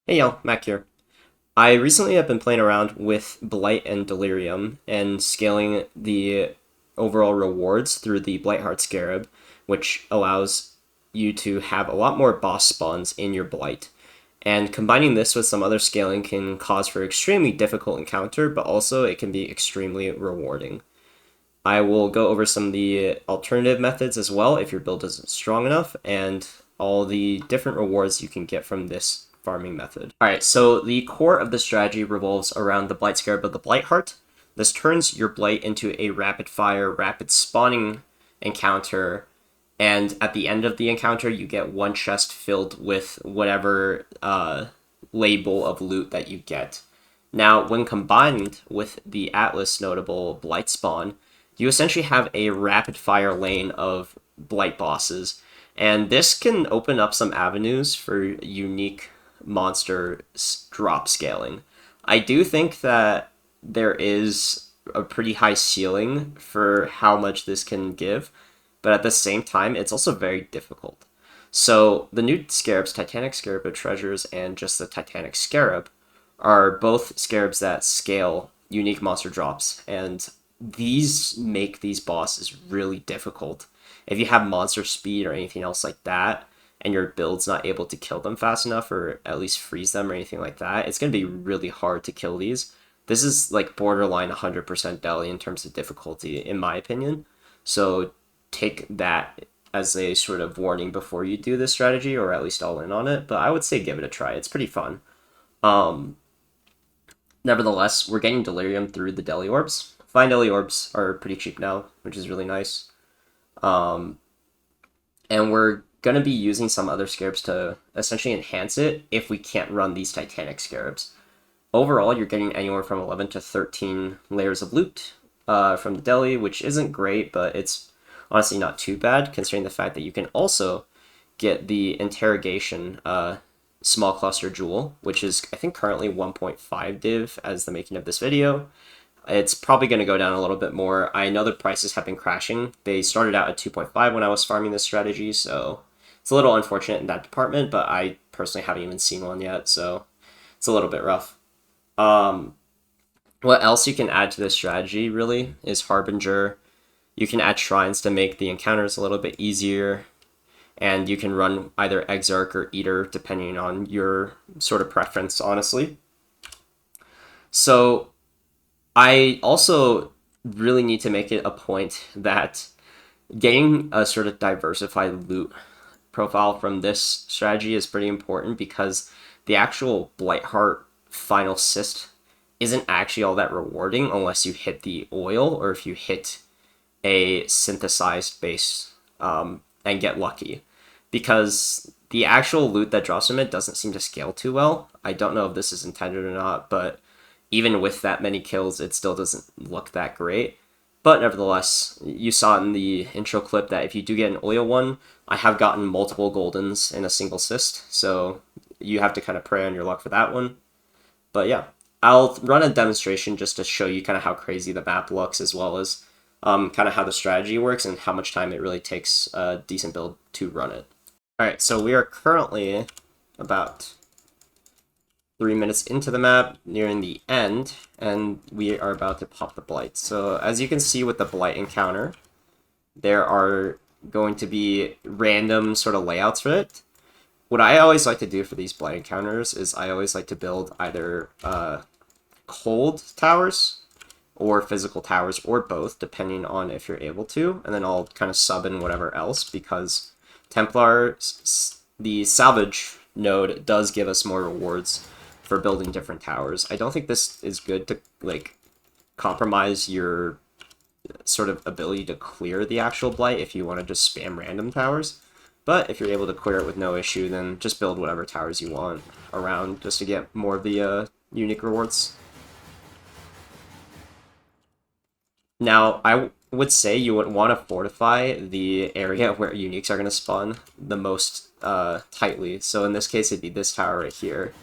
Hey y'all, Mac here. I recently have been playing around with Blight and Delirium and scaling the overall rewards through the Blightheart Scarab, which allows you to have a lot more boss spawns in your Blight. And combining this with some other scaling can cause for extremely difficult encounter, but also it can be extremely rewarding. I will go over some of the alternative methods as well if your build isn't strong enough, and all the different rewards you can get from this farming method. Alright, so the core of the strategy revolves around the Blight Scarab of the Blightheart. This turns your Blight into a rapid fire, rapid spawning encounter, and at the end of the encounter, you get one chest filled with whatever label of loot that you get. Now, when combined with the Atlas notable Blight spawn, you essentially have a rapid fire lane of Blight bosses, and this can open up some avenues for unique monster drop scaling. I do think that there is a pretty high ceiling for how much this can give, but at the same time, it's also very difficult. So the new scarabs, Titanic Scarab of Treasures and just the Titanic Scarab, are both scarabs that scale unique monster drops, and these make these bosses really difficult. If you have monster speed or anything else like that, and your build's not able to kill them fast enough, or at least freeze them or anything like that, it's going to be really hard to kill these. This is like borderline 100% deli in terms of difficulty, in my opinion. So take that as a sort of warning before you do this strategy, or at least all in on it. But I would say give it a try. It's pretty fun. Um, Nevertheless, we're getting Delirium through the Deli Orbs. Fine Deli Orbs are pretty cheap now, which is really nice. Um, and we're going to be using some other Scarabs to essentially enhance it if we can't run these Titanic Scarabs. Overall, you're getting anywhere from 11 to 13 layers of loot from the Deli, which isn't great, but it's honestly not too bad, considering the fact that you can also get the Interrogation small cluster jewel, which is, I think, currently 1.5 div as the making of this video. It's probably going to go down a little bit more. I know the prices have been crashing. They started out at 2.5 when I was farming this strategy, so it's a little unfortunate in that department, but I personally haven't even seen one yet, so it's a little bit rough. Um, what else you can add to this strategy, really, is Harbinger. You can add shrines to make the encounters a little bit easier, and you can run either Exarch or Eater, depending on your sort of preference, honestly. So I also really need to make it a point that getting a sort of diversified loot profile from this strategy is pretty important, because the actual Blightheart final cyst isn't actually all that rewarding unless you hit the oil or if you hit a synthesized base and get lucky. Because the actual loot that drops from it doesn't seem to scale too well. I don't know if this is intended or not, but even with that many kills, it still doesn't look that great. But nevertheless, you saw in the intro clip that if you do get an oil one, I have gotten multiple goldens in a single cyst, so you have to kind of pray on your luck for that one. But yeah, I'll run a demonstration just to show you kind of how crazy the map looks, as well as kind of how the strategy works and how much time it really takes a decent build to run it. Alright, so we are currently about 3 minutes into the map, nearing the end, and we are about to pop the Blight. So as you can see with the Blight encounter, there are going to be random sort of layouts for it. What I always like to do for these Blight encounters is I always like to build either cold towers or physical towers, or both, depending on if you're able to, and then I'll kind of sub in whatever else, because Templar, the salvage node, does give us more rewards for building different towers. I don't think this is good to like compromise your sort of ability to clear the actual Blight if you want to just spam random towers. But if you're able to clear it with no issue, then just build whatever towers you want around just to get more of the unique rewards. Now, I would say you would want to fortify the area where uniques are going to spawn the most tightly. So in this case, it'd be this tower right here.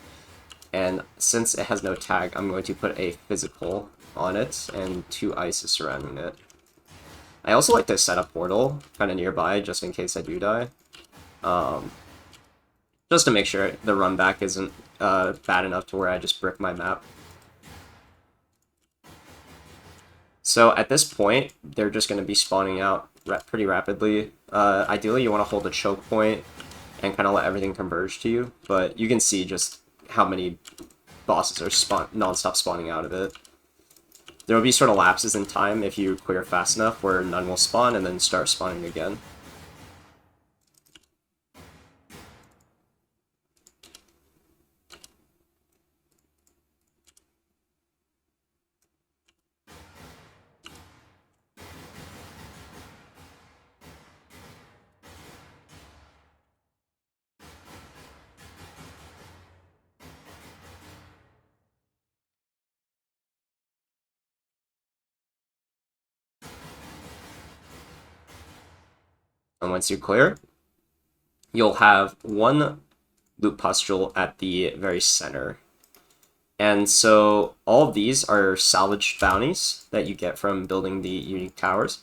And since it has no tag, I'm going to put a physical on it and 2 ices surrounding it. I also like to set a portal kind of nearby just in case I do die. just to make sure the run back isn't bad enough to where I just brick my map. So at this point, they're just going to be spawning out pretty rapidly. Ideally, you want to hold a choke point and kind of let everything converge to you, but you can see just how many bosses are non-stop spawning out of it. There will be sort of lapses in time if you clear fast enough where none will spawn and then start spawning again. And once you clear, you'll have one loot pustule at the very center. And so all of these are salvaged bounties that you get from building the unique towers.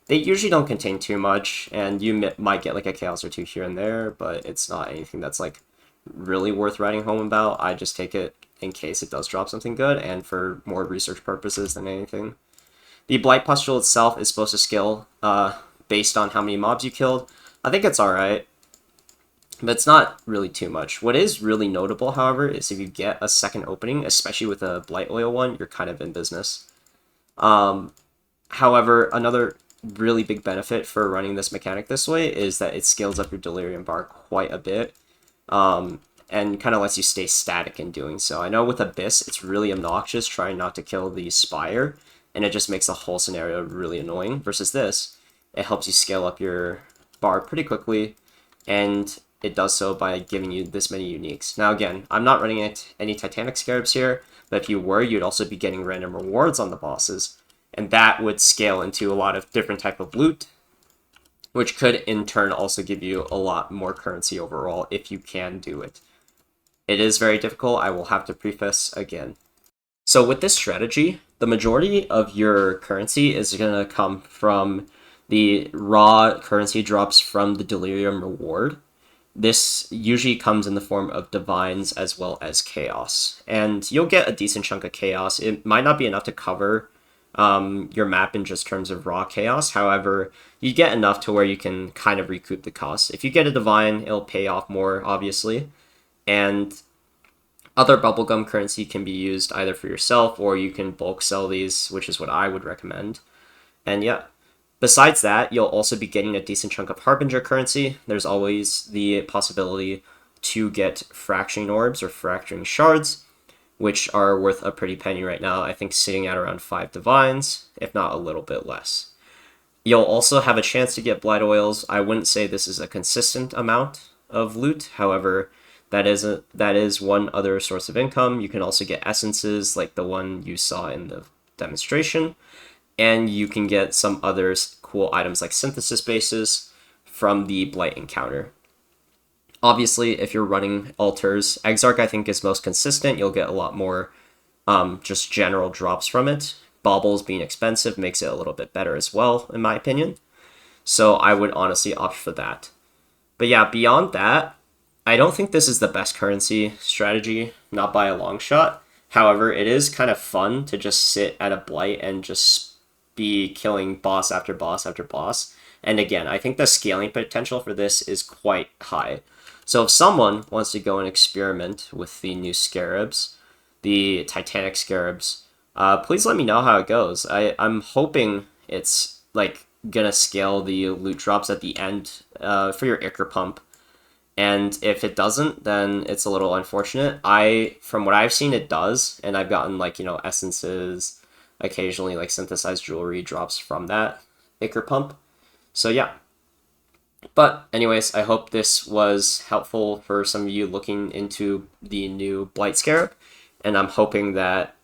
They usually don't contain too much, and you might get like a chaos or two here and there, but it's not anything that's like really worth writing home about. I just take it in case it does drop something good and for more research purposes than anything. The Blight pustule itself is supposed to scale based on how many mobs you killed. I think it's alright, but it's not really too much. What is really notable, however, is if you get a second opening, especially with a Blight Oil one, you're kind of in business. However, another really big benefit for running this mechanic this way is that it scales up your Delirium bar quite a bit, and kind of lets you stay static in doing so. I know with Abyss, it's really obnoxious trying not to kill the Spire, and it just makes the whole scenario really annoying, versus this, it helps you scale up your bar pretty quickly, and it does so by giving you this many uniques. Now again, I'm not running any Titanic Scarabs here, but if you were, you'd also be getting random rewards on the bosses, and that would scale into a lot of different type of loot, which could in turn also give you a lot more currency overall if you can do it. It is very difficult, I will have to preface again. So with this strategy, the majority of your currency is going to come from the raw currency drops from the Delirium reward. This usually comes in the form of divines as well as chaos, and you'll get a decent chunk of chaos. It might not be enough to cover your map in just terms of raw chaos. However, you get enough to where you can kind of recoup the cost. If you get a divine, it'll pay off more, obviously, and other bubblegum currency can be used either for yourself or you can bulk sell these, which is what I would recommend. And yeah, besides that, you'll also be getting a decent chunk of Harbinger currency. There's always the possibility to get fracturing orbs or fracturing shards, which are worth a pretty penny right now. I think sitting at around 5 divines, if not a little bit less. You'll also have a chance to get Blight Oils. I wouldn't say this is a consistent amount of loot. However, that is one other source of income. You can also get essences like the one you saw in the demonstration. And you can get some other cool items like synthesis bases from the Blight encounter. Obviously, if you're running altars, Exarch I think is most consistent. You'll get a lot more just general drops from it. Baubles being expensive makes it a little bit better as well, in my opinion. So I would honestly opt for that. But yeah, beyond that, I don't think this is the best currency strategy, not by a long shot. However, it is kind of fun to just sit at a Blight and just be killing boss after boss after boss. And again, I think the scaling potential for this is quite high. So if someone wants to go and experiment with the new Scarabs, the Titanic Scarabs, please let me know how it goes. I'm hoping it's like gonna scale the loot drops at the end for your Ichor Pump. And if it doesn't, then it's a little unfortunate. From what I've seen, it does, and I've gotten like, essences, occasionally like synthesized jewelry drops from that Ichor Pump. So yeah. But anyways, I hope this was helpful for some of you looking into the new Blight Scarab, and I'm hoping that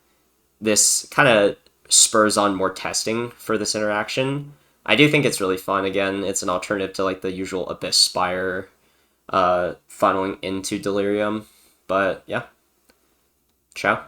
this kind of spurs on more testing for this interaction. I do think it's really fun. Again, it's an alternative to like the usual Abyss Spire funneling into Delirium. But yeah, ciao.